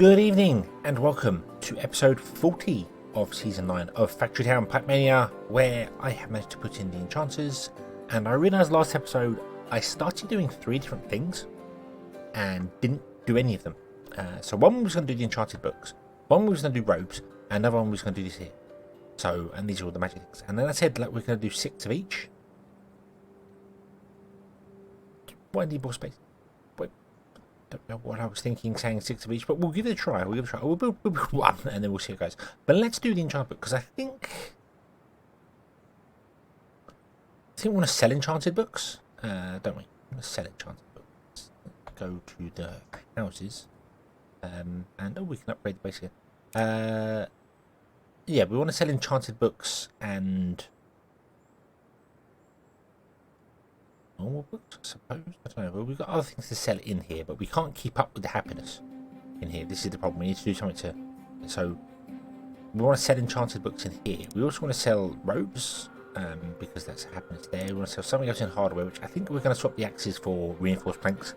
Good evening and welcome to episode 40 of season 9 of Factory Town Pipe Mania, where I have managed to put in the enchanters. And I realised last episode I started doing 3 different things and didn't do any of them. So one was going to do the enchanted books, one was going to do robes, and another one was going to do this here. So, and these are all the magic things. And then I said, like, we're going to do 6 of each. Why need more space? Don't know what I was thinking saying 6 of each, but we'll give it a try. We'll build one and then we'll see how it goes. But let's do the enchantment book, because I think we want to sell enchanted books, don't we? We want to sell enchanted books. Let's go to the houses, and we can upgrade the base again. Yeah, we want to sell enchanted books and normal books, I suppose. I don't know. Well, we've got other things to sell in here, but we can't keep up with the happiness in here. This is the problem. We need to do something to. So we want to sell enchanted books in here. We also want to sell robes, because that's happiness there. We want to sell something else in hardware, which I think we're going to swap the axes for reinforced planks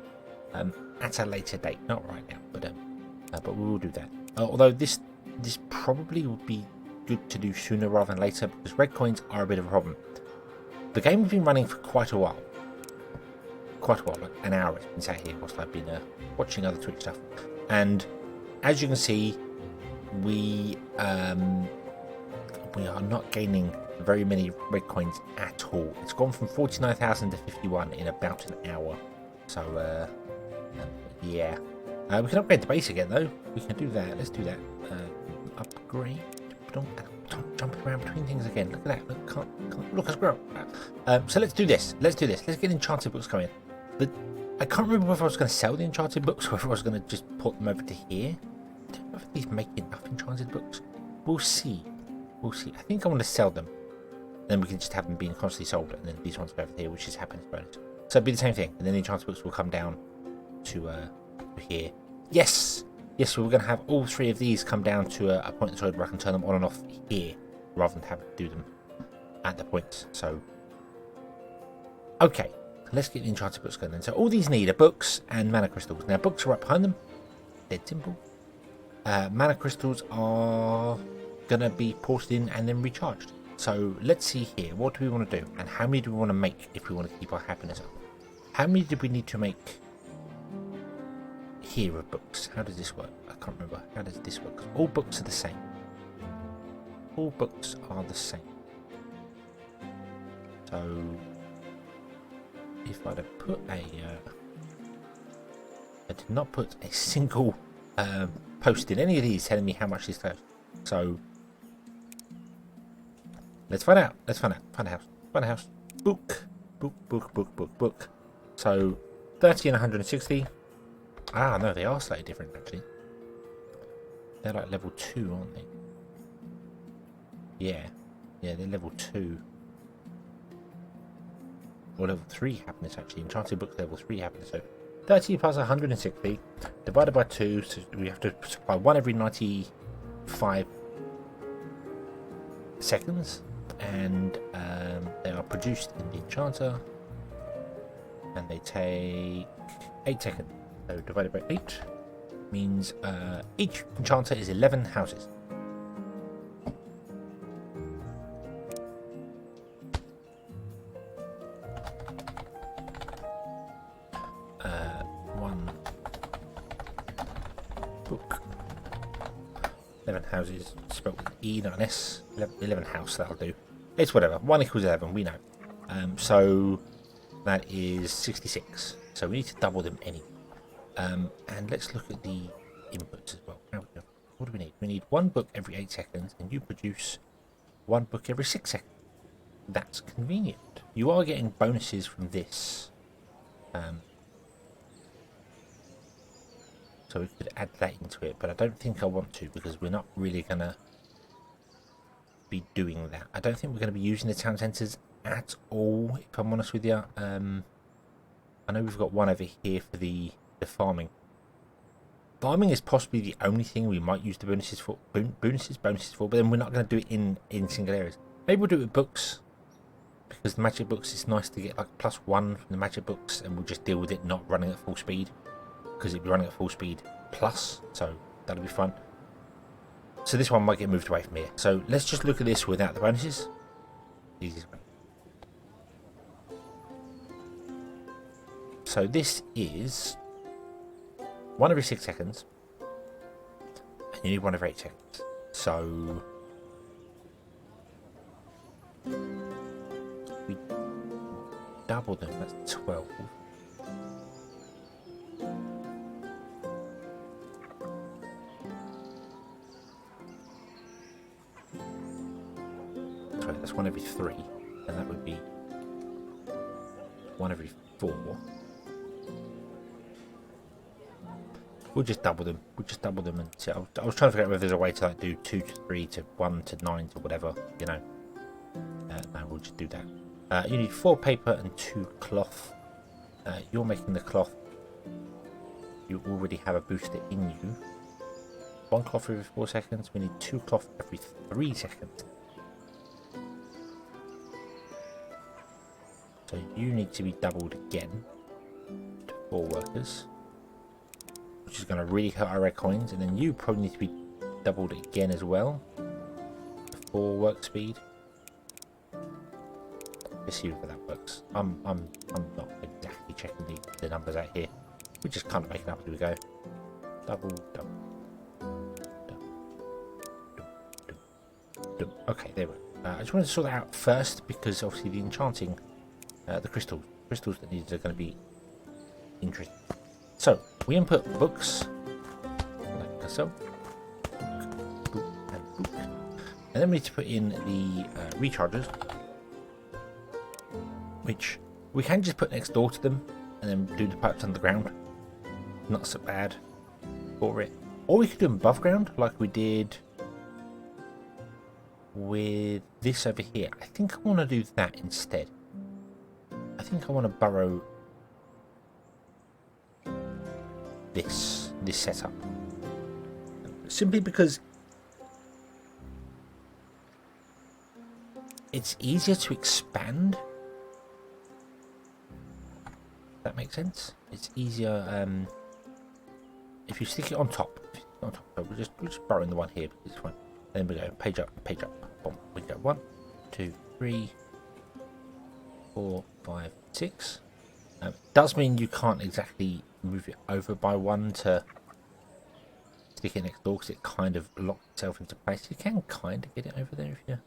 at a later date. Not right now, but we will do that. Although this probably would be good to do sooner rather than later, because red coins are a bit of a problem. The game has been running for quite a while, like an hour it's been sat here whilst I've been watching other Twitch stuff, and as you can see, we are not gaining very many red coins at all. It's gone from 49,000 to 51 in about an hour. So yeah, we can upgrade the base again though. We can do that. Let's do that. Upgrade. Don't jump around between things again. Look at that. Look, I screw up. So let's do this. Let's get enchanted books going. I can't remember whether I was going to sell the enchanted books or whether I was going to just put them over to here. I don't know if these make enough enchanted books. We'll see. I think I want to sell them. Then we can just have them being constantly sold, and then these ones go over here, which is happiness bonus. So it'll be the same thing, and then the enchanted books will come down to here. Yes, we're going to have all 3 of these come down to a point in the solid where I can turn them on and off here, rather than having to do them at the points. So, okay. Let's get the enchanted books going then. So all these need are books and mana crystals. Now books are right behind them. Dead simple. Mana crystals are going to be ported in and then recharged. So let's see here. What do we want to do? And how many do we want to make if we want to keep our happiness up? How many do we need to make here of books? How does this work? I can't remember. How does this work? All books are the same. All books are the same. So if I'd have put I did not put a single post in any of these telling me how much this costs. So let's find out. Find a house. Book. So 30 and 160. Ah, no, they are slightly different actually. They're like level 2, aren't they? Yeah, they're level 2. Or level 3 happiness actually. Enchanted book level 3 happiness. So 30 plus 160 divided by 2, so we have to supply 1 every 95 seconds, and they are produced in the enchanter, and they take 8 seconds. So divided by 8 means each enchanter is 11 houses. Houses spelled with E, not an S. 11 house, that'll do. It's whatever. 1 equals 11, we know. So that is 66. So we need to double them anyway. And let's look at the inputs as well. What do we need? We need 1 book every 8 seconds, and you produce 1 book every 6 seconds. That's convenient. You are getting bonuses from this. So we could add that into it, but I don't think I want to, because we're not really going to be doing that. I don't think we're going to be using the town centres at all, if I'm honest with you. I know we've got one over here for the farming. Farming is possibly the only thing we might use the bonuses for, but then we're not going to do it in single areas. Maybe we'll do it with books, because the magic books, it's nice to get like +1 from the magic books, and we'll just deal with it not running at full speed, because it'd be running at full speed plus. So that'll be fun. So this one might get moved away from here. So let's just look at this without the bonuses. Easiest way. So this is 1 every 6 seconds. And you need 1 every 8 seconds. So we double them, that's 12. Sorry, that's 1 every 3, and that would be 1 every 4. We'll just double them. We'll just double them, and see. I was trying to figure out whether there's a way to like do 2 to 3 to 1 to 9 to whatever, you know. No, we'll just do that. You need 4 paper and 2 cloth. You're making the cloth. You already have a booster in you. 1 cloth every 4 seconds. We need 2 cloth every 3 seconds. So you need to be doubled again to 4 workers, which is going to really hurt our red coins. And then you probably need to be doubled again as well to 4 work speed. Let's see whether that works. I'm not exactly checking the numbers out here. We just kind of make it up as we go. Double. Okay, there we go. I just wanted to sort that out first because obviously the enchanting, the crystals that needed are going to be interesting. So we input books like so, book, and then we need to put in the rechargers, which we can just put next door to them and then do the pipes underground. Not so bad for it. Or we could do them above ground like we did with this over here. I think I want to do that instead. I think I want to burrow this setup. Simply because it's easier to expand. That makes sense. It's easier if you stick it on top. So we're just borrowing the one here because it's fine. Then we go page up. Boom. We go 1, 2, 3, 4, 5, 6. Does mean you can't exactly move it over by 1 to stick it next door because it kind of locks itself into place. You can kind of get it over there if you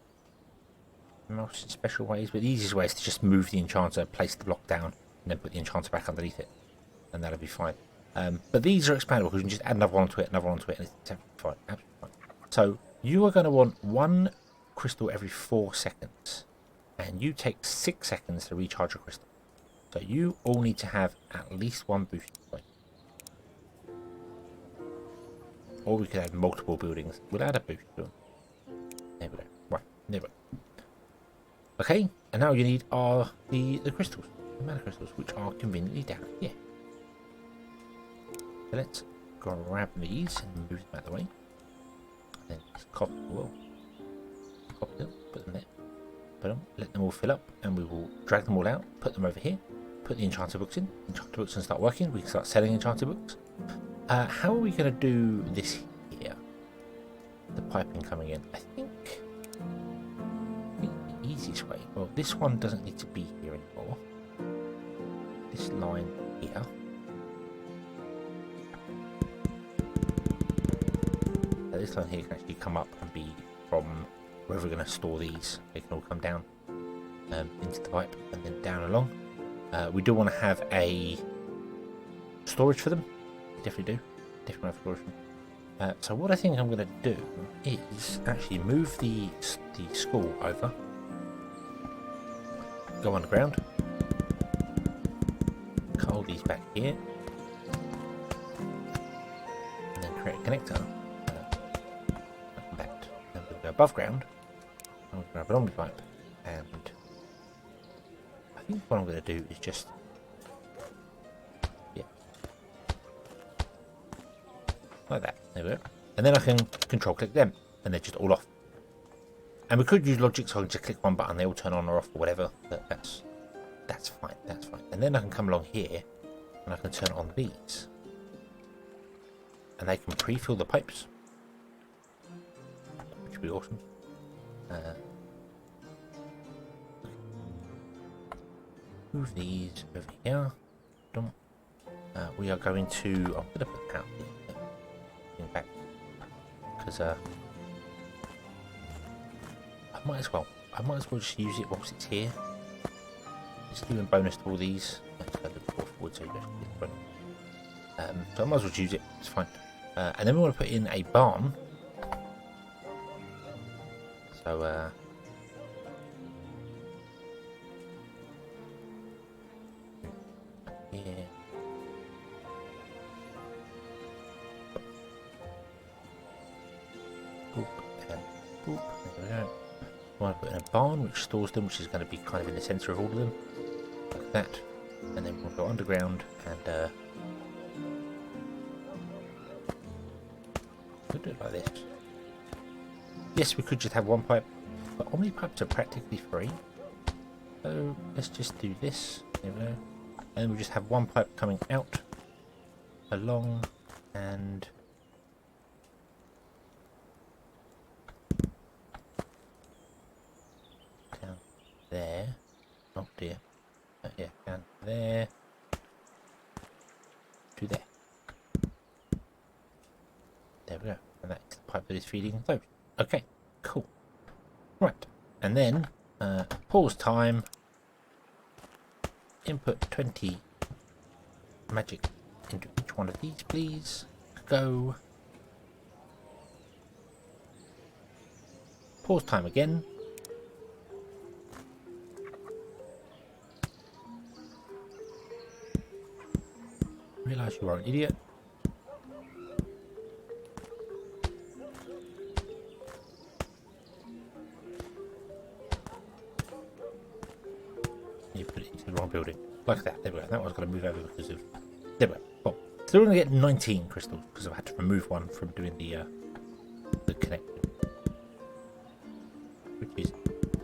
mouse in special ways, but the easiest way is to just move the enchanter, place the block down, and then put the enchanter back underneath it, and that'll be fine. But these are expandable because you can just add another one onto it, and it's absolutely fine. So you are going to want 1 crystal every 4 seconds, and you take 6 seconds to recharge a crystal. So you all need to have at least 1 boost point. Or we could add multiple buildings. We'll add a boost to them. There we go. Right, there we go. Okay, and now you need are the crystals, the mana crystals, which are conveniently down here. So let's grab these and move them out of the way. Then just copy them, put them there. Put them, let them all fill up, and we will drag them all out, put them over here, put the enchanter books in. Enchanter books and start working. We can start selling enchanter books. How are we going to do this here? The piping coming in. I think the easiest way. Well, this one doesn't need to be here anymore. This line here. So this line here can actually come up and be from where we're going to store these. They can all come down into the pipe and then down along. We do want to have a storage for them. Definitely do. Definitely have storage for them. So what I think I'm going to do is actually move the school over. Go underground. Cut all these back here. And then create a connector. Back. Then we'll go above ground. I'm going to grab an Omnipipe. And I think what I'm going to do is just... like that. There we go. And then I can control click them, and they're just all off. And we could use logic, so I can just click one button, they all turn on or off or whatever. But that's fine. That's fine. And then I can come along here, and I can turn on these. and they can pre-fill the pipes, which would be awesome. Move these over here. We are going to. I'm going to put out in back because I might as well. Just use it whilst it's here. Just doing bonus to all these. Let's go forward so so I might as well use it. It's fine. And then we want to put in a barn. So yeah. Boop and boop. There we go. I want to put in a barn which stores them, which is going to be kind of in the centre of all of them, like that. And then we'll go underground and we'll do it like this. Yes, we could just have one pipe, but Omnipipes are practically free. So let's just do this. There we go. And we'll just have one pipe coming out, along, and down there. Oh dear. Yeah, down there to there. There we go. And that's the pipe that is feeding those. Okay, cool. Right, and then pause time. Input 20 magic into each one of these, please. Go. Pause time again. Realise you are an idiot. You put it into the wrong building. Like that. There we go. That one's going to move over because of... There we go. Well, so we're going to get 19 crystals because I've had to remove one from doing the connection. Which is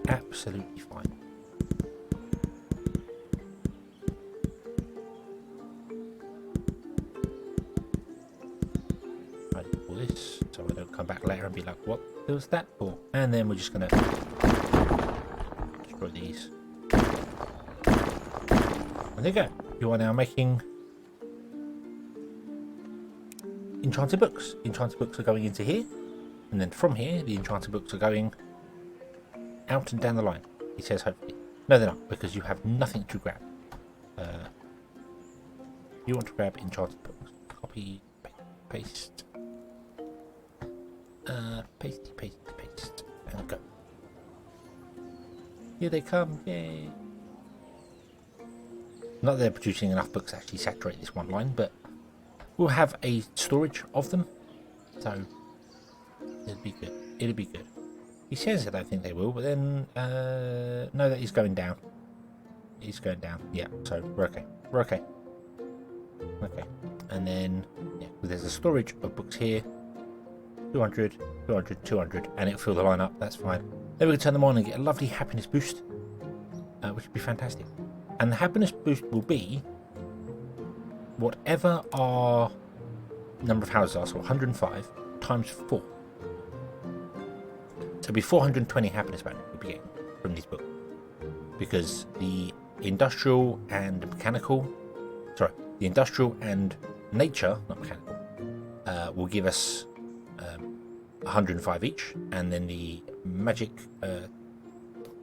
absolutely fine. I do all this so I don't come back later and be like, what was that for? And then we're just going to destroy these. And there you go. You are now making enchanted books. Enchanted books are going into here, and then from here, the enchanted books are going out and down the line. He says, hopefully. No, they're not, because you have nothing to grab. You want to grab enchanted books. Copy, paste. Paste, and go. Here they come, yay. Not that they're producing enough books to actually saturate this one line, but we'll have a storage of them, so it'll be good. It'll be good. He says I don't think they will, but then no, that he's going down. He's going down. Yeah, so we're okay. We're okay. Okay, and then yeah, there's a storage of books here. 200, 200, 200, and it'll fill the line up. That's fine. Then we can turn them on and get a lovely happiness boost, which would be fantastic. And the happiness boost will be whatever our number of houses are, so 105 times 4. So it'll be 420 happiness bonus we'll be getting from this book. Because the industrial and mechanical, sorry, the industrial and nature, not mechanical, will give us 105 each, and then the magic, the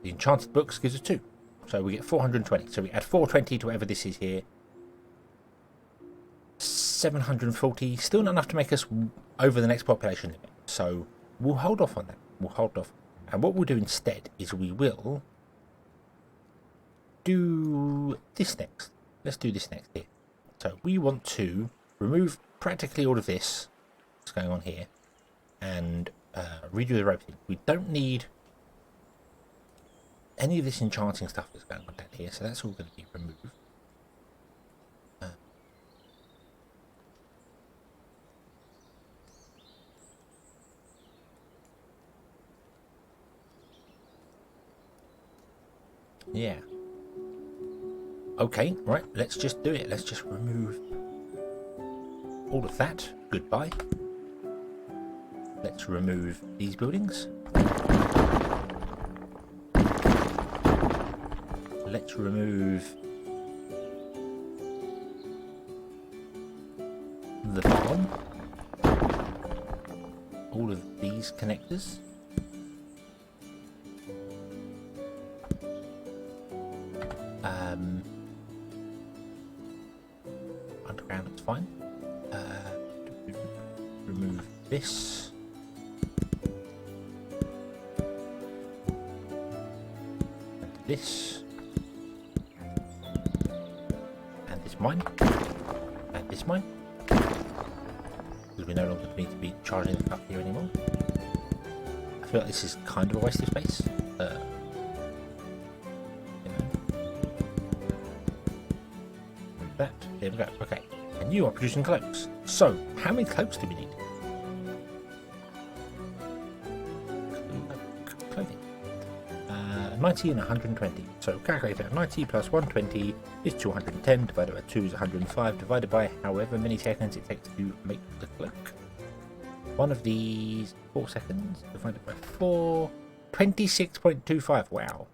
enchanted books gives us 2. So we get 420. So we add 420 to whatever this is here. 740. Still not enough to make us over the next population limit. So we'll hold off on that. We'll hold off. And what we'll do instead is we will do this next. Let's do this next here. So we want to remove practically all of this that's going on here and redo the roping. We don't need any of this enchanting stuff that's going on down here, so that's all going to be removed. Yeah. Okay, right, let's just do it. Let's just remove all of that. Goodbye. Let's remove these buildings. Let's remove the farm. All of these connectors. Underground looks fine. Remove this. And this. And this mine. And this mine. Because we no longer need to be charging the up here anymore. I feel like this is kind of a waste of space. That. There we go. Okay. And you are producing cloaks. So, how many cloaks do we need? Clothing. 90 and 120. So, calculate that. 90 plus 120 is 210. Divided by 2 is 105. Divided by however many seconds it takes to make the cloak. One of these 4 seconds. Divided by 4. 26.25. Wow.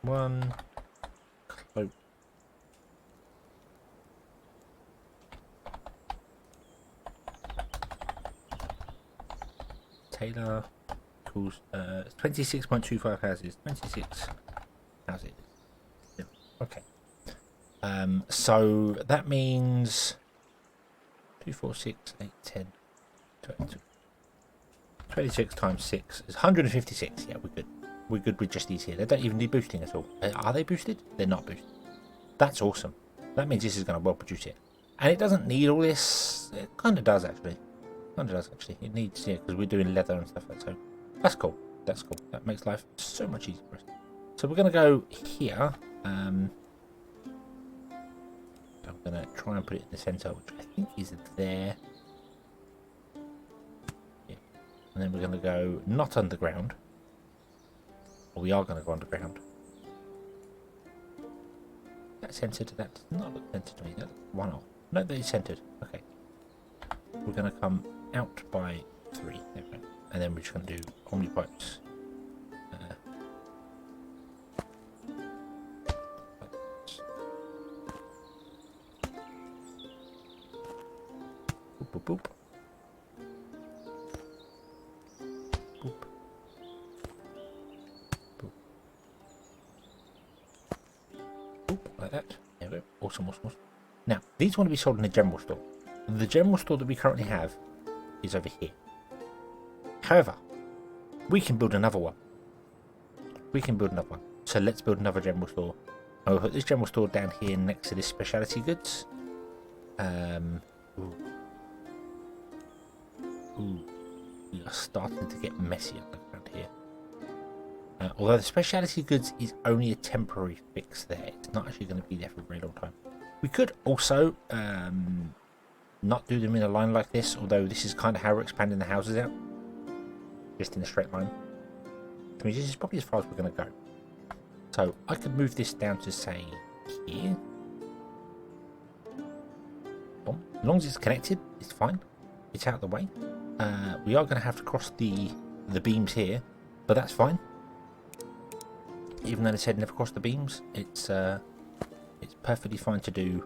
One cloak. Taylor equals 26.25 houses. 26 houses. Yeah. Okay. So that means 2, 4, 6, 8, 10, 22. 26 times 6 is 156. Yeah, we're good. We're good with just these here. They don't even need boosting at all. Are they boosted? They're not boosted. That's awesome. That means this is going to well produce it. And it doesn't need all this. It kind of does, actually. It needs, yeah, because we're doing leather and stuff like that. So that's cool. That's cool. That makes life so much easier for us. So we're going to go here. I'm going to try and put it in the center, which I think is there. Yeah. And then we're going to go not underground. We are going to go underground. That's centered. That does not look centered to me. That's one off. No, that is centered. Okay. We're going to come out by 3. There we go. And then we're just going to do Omnipipes. Boop, boop, boop. Like that. There we go. Awesome. Now, these want to be sold in the general store. The general store that we currently have is over here. However, we can build another one. So let's build another general store. And we'll put this general store down here next to this specialty goods. Ooh. We are starting to get messy around here. Although the specialty goods is only a temporary fix there. It's not actually going to be there for a very long time. We could also not do them in a line like this, although this is kind of how we're expanding the houses out. Just in a straight line. I mean, this is probably as far as we're going to go. So I could move this down to, say, here. Boom. As long as it's connected, it's fine. It's out of the way. We are going to have to cross the beams here, but that's fine. Even though they said never cross the beams, it's perfectly fine to do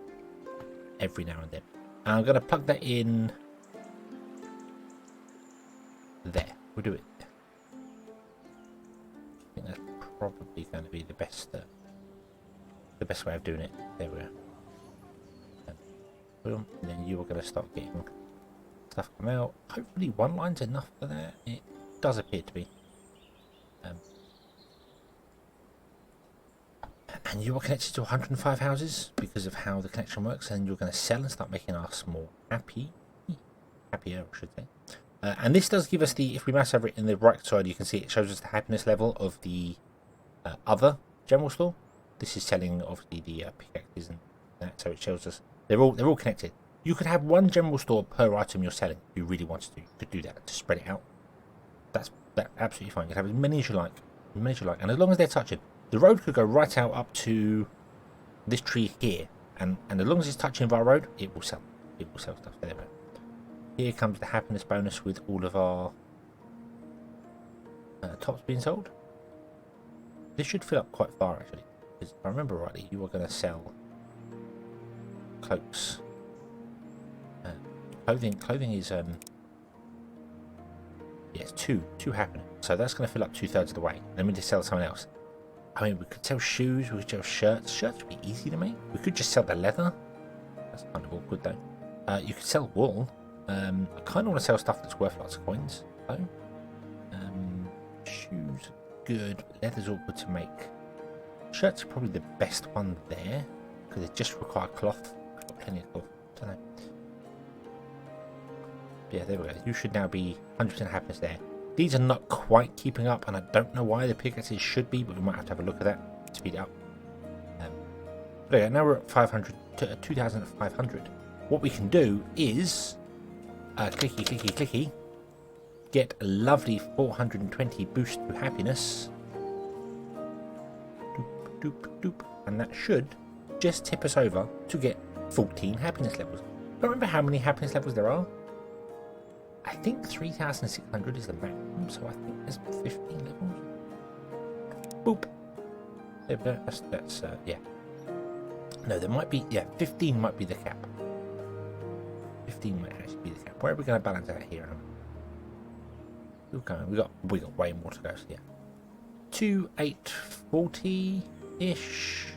every now and then. And I'm going to plug that in there. We'll do it there. I think that's probably going to be the best way of doing it. There we go. And then you are going to start getting stuff come out. Hopefully one line's enough for that. It does appear to be. And you are connected to 105 houses because of how the connection works, and you're going to sell and start making us more happier, I should say. And this does give us the, if we mouse over it in the right side, you can see it shows us the happiness level of the other general store. This is selling obviously the pickaxes and that, so it shows us they're all connected. You could have one general store per item you're selling if you really wanted to. You could do that to spread it out. That's absolutely fine. You can have as many as you like, and as long as they're touching. The road could go right out up to this tree here, And as long as it's touching our road, it will sell. It will sell stuff. There we go. Here comes the happiness bonus with all of our tops being sold. This should fill up quite far actually, because if I remember rightly, you are going to sell cloaks. Clothing is yes, two happening. So that's going to fill up 2/3 of the way. Then we just sell someone else. I mean, we could sell shoes, we could sell shirts. Shirts would be easy to make. We could just sell the leather. That's kind of awkward though. You could sell wool. I kind of want to sell stuff that's worth lots of coins though. Shoes are good, but leather's awkward to make. Shirts are probably the best one there because they just require cloth. I've got plenty of cloth. Don't know. Yeah, there we go. You should now be 100% happiness there. These are not quite keeping up, and I don't know why. The pickaxes should be, but we might have to have a look at that to speed it up. But yeah, now we're at 500 to 2,500. What we can do is clicky, clicky, clicky. Get a lovely 420 boost to happiness. Doop, doop, doop. And that should just tip us over to get 14 happiness levels. I don't remember how many happiness levels there are. I think 3,600 is the maximum, so I think there's 15 levels. Boop. That's yeah. No, there might be, yeah, 15 might be the cap. 15 might actually be the cap. Where are we going to balance out here? Okay, we got way more to go, so yeah. 2,840-ish.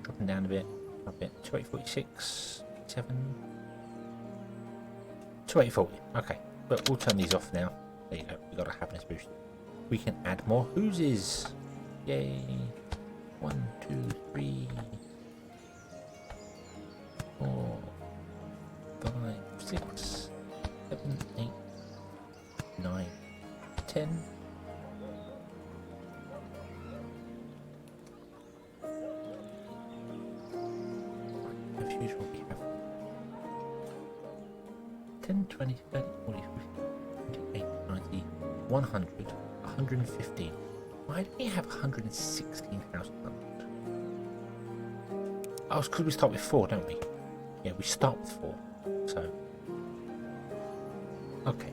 Dropping down a bit. 2,846, 7. 2,840. Okay, but we'll turn these off now. There you go. We got a happiness boost. We can add more hooses. Yay! 1, 2, 3, 4, 5, 6, 7, 8, 9, 10. What fuse will we have? 10, 20, 30, 40, 50, 58, 90, 100, 115. Why do we have 116,000? Oh, it's because we start with 4, don't we? Yeah, we start with 4. So, okay,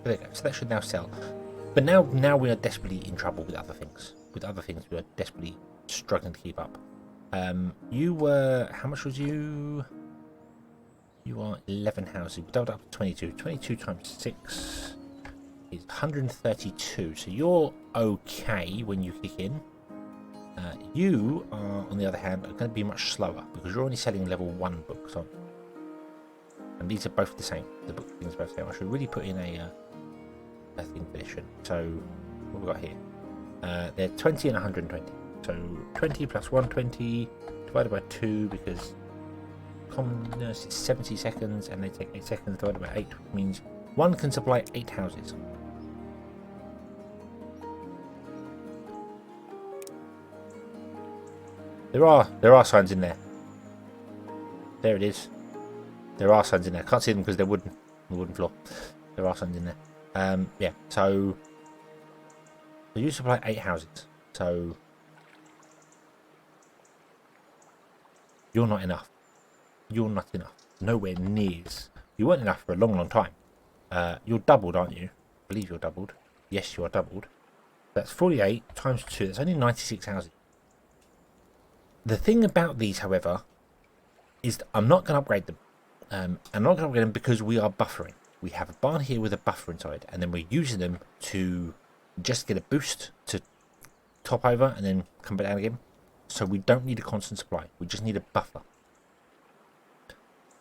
there you go. So that should now sell. But now we are desperately in trouble with other things. With other things, we are desperately struggling to keep up. You were, how much was you? You are 11 houses. We doubled up to 22. 22 times 6 is 132. So you're okay when you kick in. You are, on the other hand, are going to be much slower because you're only selling level 1 books on. And these are both the same. The book things are both the same. I should really put in a thing edition. So what have we got here? They're 20 and 120. So 20 plus 120 divided by 2 because commonness is 70 seconds and they take 8 seconds divided by 8, which means one can supply 8 houses. There are signs in there. There it is. There are signs in there. Can't see them because they're wooden. The wooden floor. There are signs in there. Yeah. So you supply 8 houses. So you're not enough. You're not enough. Nowhere near. You weren't enough for a long, long time. You're doubled, aren't you? I believe you're doubled. Yes, you are doubled. That's 48 times 2. That's only 96 houses. The thing about these, however, is that I'm not going to upgrade them. I'm not going to upgrade them because we are buffering. We have a barn here with a buffer inside, and then we're using them to just get a boost to top over and then come back down again. So we don't need a constant supply. We just need a buffer.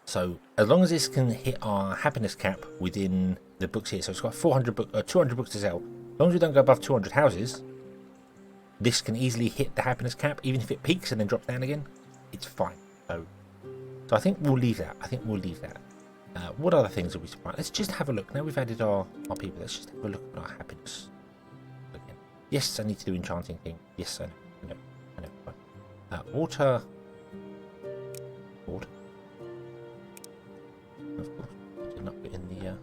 So as long as this can hit our happiness cap within the books here, so it's got 200 books to sell. As long as we don't go above 200 houses, this can easily hit the happiness cap, even if it peaks and then drops down again. It's fine. So I think we'll leave that. What other things are we supplying? Let's just have a look. Now we've added our people. Let's just have a look at our happiness again. Yes, I need to do enchanting thing. Yes, I know. Water. Of course, did not put in the.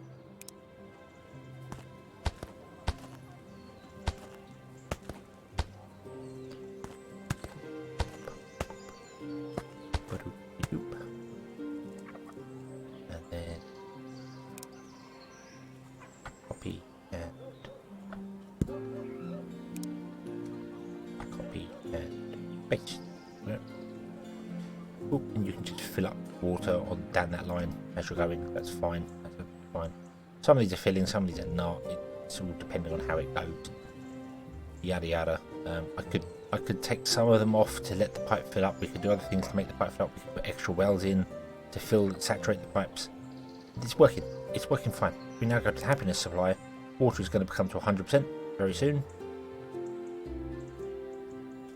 base. Yeah. Cool. And you can just fill up water on down that line as you're going. That's fine. That's fine. Some of these are filling, some of these are not. It's all depending on how it goes. Yada yada. I could take some of them off to let the pipe fill up. We could do other things to make the pipe fill up. We could put extra wells in to fill, saturate the pipes. It's working. It's working fine. We now go to the happiness supply. Water is going to become to 100% very soon.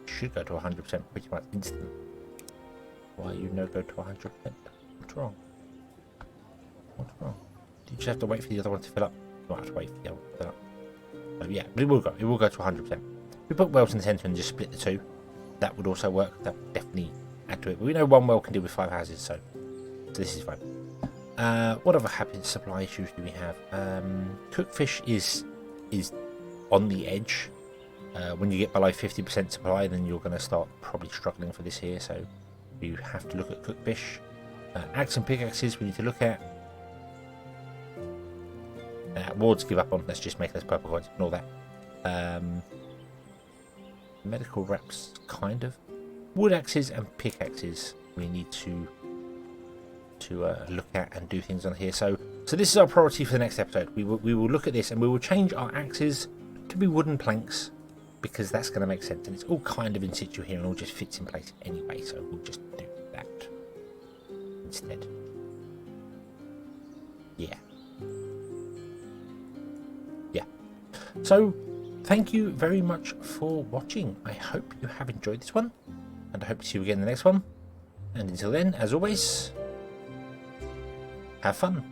Should go to 100% pretty much instant. Why you no go to 100%? What's wrong? What's wrong? You just have to wait for the other one to fill up. You don't have to wait for the other one to fill up. So yeah, but it will go to 100%. We put wells in the centre and just split the two. That would also work. That would definitely add to it. But we know one well can deal with 5 houses, so this is fine. What other happiness supply issues do we have? Cooked fish is on the edge. When you get below 50% supply, then you're going to start probably struggling for this here. So you have to look at cooked fish. Axe and pickaxes we need to look at. Wards give up on. Let's just make those purple coins. Ignore that. Medical wraps, kind of. Wood axes and pickaxes we need to look at and do things on here. So this is our priority for the next episode. We will look at this and we will change our axes to be wooden planks because that's going to make sense. And it's all kind of in situ here and all just fits in place anyway. So we'll just do that instead. Yeah. So thank you very much for watching. I hope you have enjoyed this one, and I hope to see you again in the next one. And until then, as always, have fun.